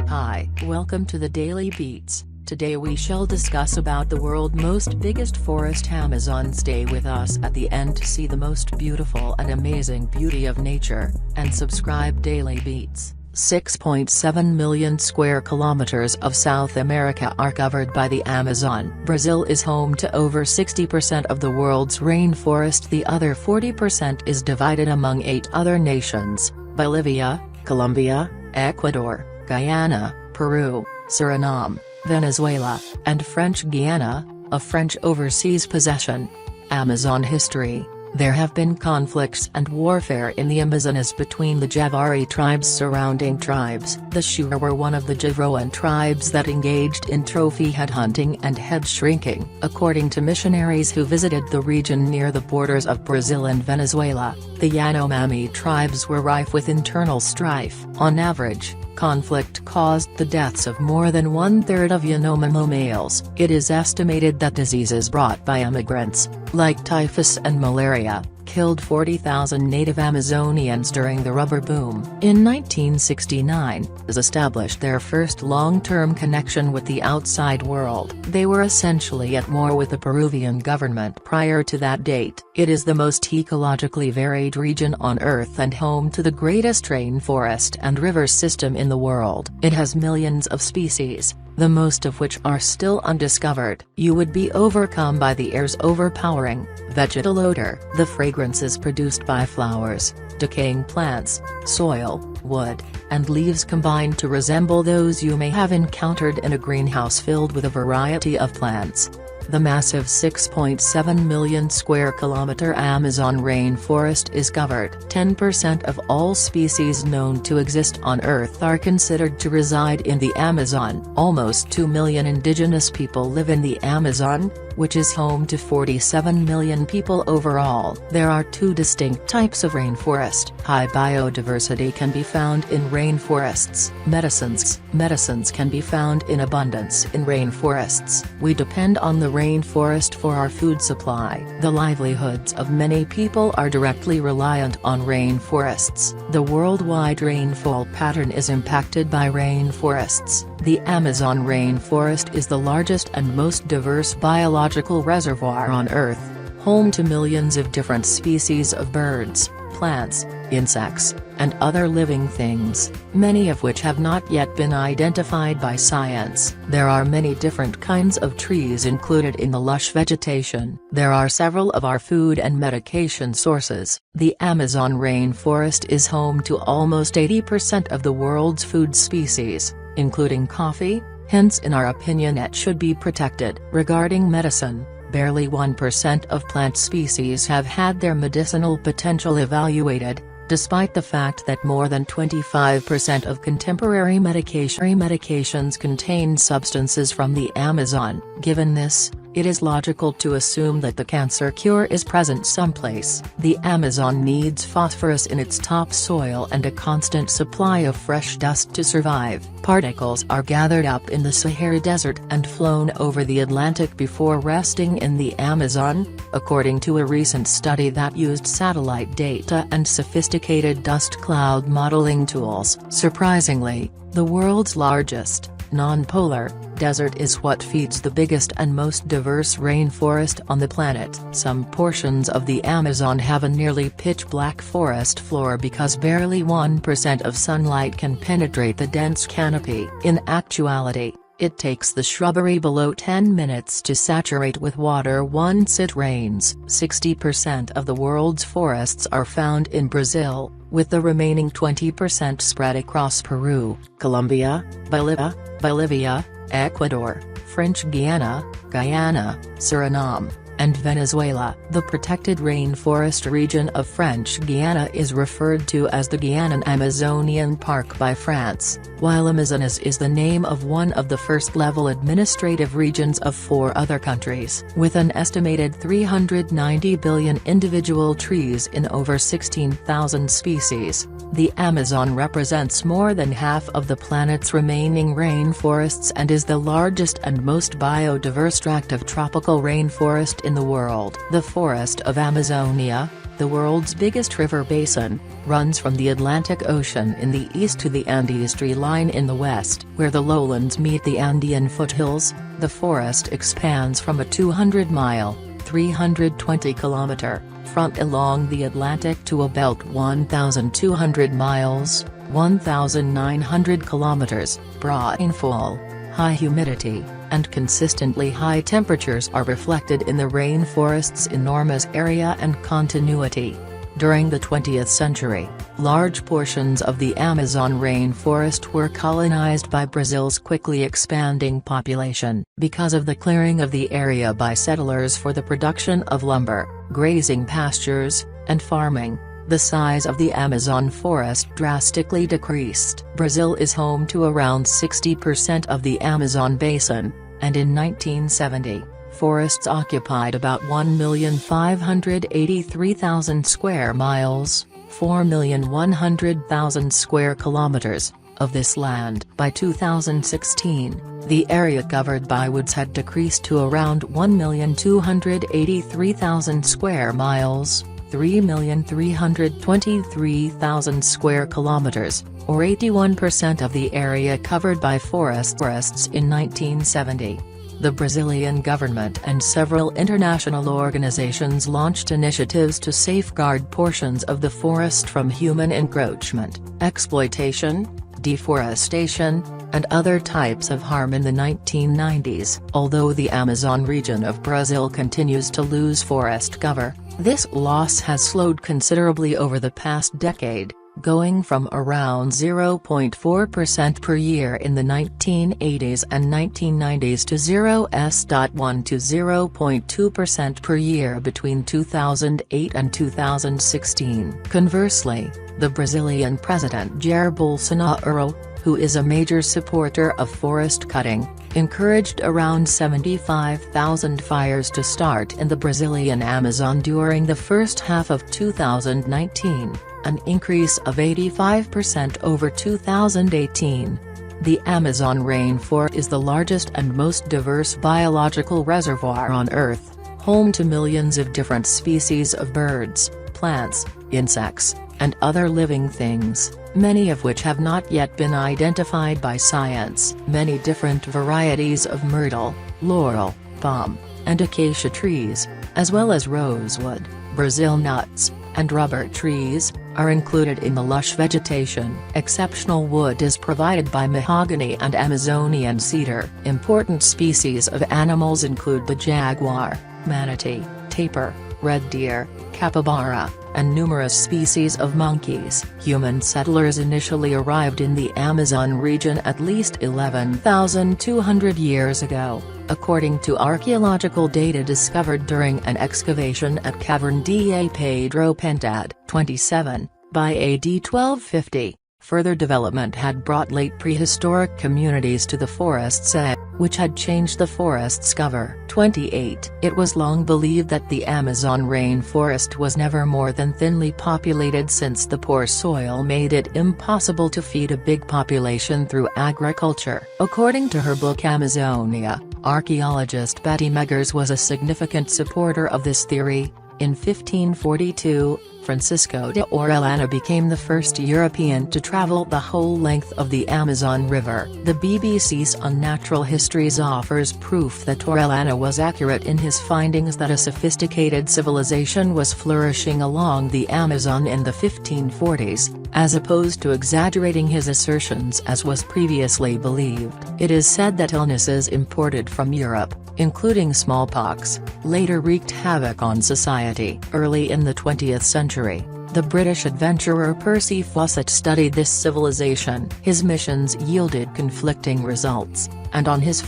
Hi, welcome to the Daily Beats. Today we shall discuss about the world's most biggest forest, Amazon. Stay with us at the end to see the most beautiful and amazing beauty of nature, and subscribe. Daily Beats. 6.7 million square kilometers of South America are covered by the Amazon. Brazil is home to over 60% of the world's rainforest. The other 40% is divided among 8 other nations: Bolivia, Colombia, Ecuador, Guyana, Peru, Suriname, Venezuela, and French Guiana, a French overseas possession. Amazon history. There have been conflicts and warfare in the Amazonas between the Javari tribes. Surrounding tribes. The Shura were one of the Javroan tribes that engaged in trophy head hunting and head shrinking. According to missionaries who visited the region near the borders of Brazil and Venezuela, the Yanomami tribes were rife with internal strife. On average, conflict caused the deaths of more than 1/3 of Yanomami males. It is estimated that diseases brought by immigrants, like typhus and malaria, killed 40,000 native Amazonians during the rubber boom. In 1969, they established their first long-term connection with the outside world. They were essentially at war with the Peruvian government prior to that date. It is the most ecologically varied region on Earth and home to the greatest rainforest and river system in the world. It has millions of species, the most of which are still undiscovered. You would be overcome by the air's overpowering, vegetal odor. The fragrances produced by flowers, decaying plants, soil, wood, and leaves combine to resemble those you may have encountered in a greenhouse filled with a variety of plants. The massive 6.7 million square kilometer Amazon rainforest is covered. 10% of all species known to exist on Earth are considered to reside in the Amazon. Almost 2 million indigenous people live in the Amazon, which is home to 47 million people overall. There are 2 distinct types of rainforest. High biodiversity can be found in rainforests. Medicines can be found in abundance in rainforests. We depend on the rainforest for our food supply. The livelihoods of many people are directly reliant on rainforests. The worldwide rainfall pattern is impacted by rainforests. The Amazon rainforest is the largest and most diverse biological reservoir on Earth, home to millions of different species of birds, plants, insects, and other living things, many of which have not yet been identified by science. There are many different kinds of trees included in the lush vegetation. There are several of our food and medication sources. The Amazon rainforest is home to almost 80% of the world's food species, including coffee, hence in our opinion it should be protected. Regarding medicine, barely 1% of plant species have had their medicinal potential evaluated, despite the fact that more than 25% of contemporary medications contain substances from the Amazon. Given this, it is logical to assume that the cancer cure is present someplace. The Amazon needs phosphorus in its topsoil and a constant supply of fresh dust to survive. Particles are gathered up in the Sahara Desert and flown over the Atlantic before resting in the Amazon, according to a recent study that used satellite data and sophisticated dust cloud modeling tools. Surprisingly, the world's largest, non-polar, desert is what feeds the biggest and most diverse rainforest on the planet. Some portions of the Amazon have a nearly pitch-black forest floor because barely 1% of sunlight can penetrate the dense canopy. In actuality, it takes the shrubbery below 10 minutes to saturate with water once it rains. 60% of the world's forests are found in Brazil, with the remaining 20% spread across Peru, Colombia, Bolivia, Ecuador, French Guiana, Guyana, Suriname, and Venezuela. The protected rainforest region of French Guiana is referred to as the Guianan Amazonian Park by France, while Amazonas is the name of one of the first-level administrative regions of 4 other countries. With an estimated 390 billion individual trees in over 16,000 species, the Amazon represents more than half of the planet's remaining rainforests and is the largest and most biodiverse tract of tropical rainforest in the world. The forest of Amazonia, the world's biggest river basin, runs from the Atlantic Ocean in the east to the Andes tree line in the west. Where the lowlands meet the Andean foothills, the forest expands from a 200-mile (320-kilometer) front along the Atlantic to about 1,200 miles (1,900 kilometers) broad. Rainfall, high humidity, and consistently high temperatures are reflected in the rainforest's enormous area and continuity. During the 20th century, large portions of the Amazon rainforest were colonized by Brazil's quickly expanding population. Because of the clearing of the area by settlers for the production of lumber, grazing pastures, and farming, the size of the Amazon forest drastically decreased. Brazil is home to around 60% of the Amazon basin, and in 1970, forests occupied about 1,583,000 square miles, 4,100,000 square kilometers, of this land. By 2016, the area covered by woods had decreased to around 1,283,000 square miles, 3,323,000 square kilometers, or 81% of the area covered by forests in 1970. The Brazilian government and several international organizations launched initiatives to safeguard portions of the forest from human encroachment, exploitation, deforestation, and other types of harm in the 1990s. Although the Amazon region of Brazil continues to lose forest cover, this loss has slowed considerably over the past decade, going from around 0.4% per year in the 1980s and 1990s to 0.1 to 0.2% per year between 2008 and 2016. Conversely, the Brazilian President Jair Bolsonaro, who is a major supporter of forest cutting, encouraged around 75,000 fires to start in the Brazilian Amazon during the first half of 2019, an increase of 85% over 2018. The Amazon rainforest is the largest and most diverse biological reservoir on Earth, home to millions of different species of birds, plants, insects, and other living things, many of which have not yet been identified by science. Many different varieties of myrtle, laurel, palm, and acacia trees, as well as rosewood, Brazil nuts, and rubber trees, are included in the lush vegetation. Exceptional wood is provided by mahogany and Amazonian cedar. Important species of animals include the jaguar, manatee, tapir, red deer, capybara, and numerous species of monkeys. Human settlers initially arrived in the Amazon region at least 11,200 years ago, according to archaeological data discovered during an excavation at Cavern da Pedro Pentad, 27, by AD 1250. Further development had brought late prehistoric communities to the forest's edge, which had changed the forest's cover. 28. It was long believed that the Amazon rainforest was never more than thinly populated since the poor soil made it impossible to feed a big population through agriculture. According to her book Amazonia, archaeologist Betty Meggers was a significant supporter of this theory. In 1542, Francisco de Orellana became the first European to travel the whole length of the Amazon River. The BBC's Unnatural Histories offers proof that Orellana was accurate in his findings that a sophisticated civilization was flourishing along the Amazon in the 1540s, as opposed to exaggerating his assertions as was previously believed. It is said that illnesses imported from Europe, including smallpox, later wreaked havoc on society. Early in the 20th century, the British adventurer Percy Fawcett studied this civilization. His missions yielded conflicting results, and on his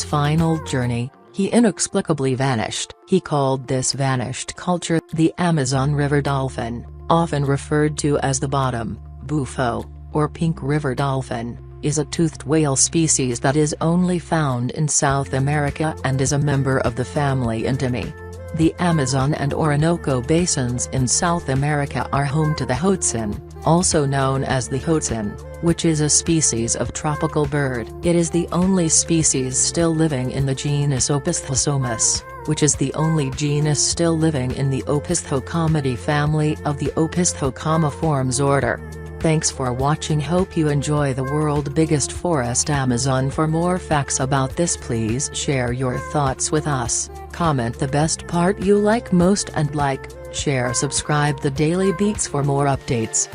final journey, he inexplicably vanished. He called this vanished culture the Amazon River dolphin, often referred to as the bottom, bufo, or pink river dolphin, is a toothed whale species that is only found in South America and is a member of the family Intimae. The Amazon and Orinoco basins in South America are home to the hoatzin, also known as the hoatzin, which is a species of tropical bird. It is the only species still living in the genus Opisthosomus. which is the only genus still living in the Opisthocomidae family of the Opisthocomiformes order. Thanks for watching. Hope you enjoy the world's biggest forest, Amazon. For more facts about this, please share your thoughts with us. Comment the best part you like most and like, share, subscribe the Daily Beats for more updates.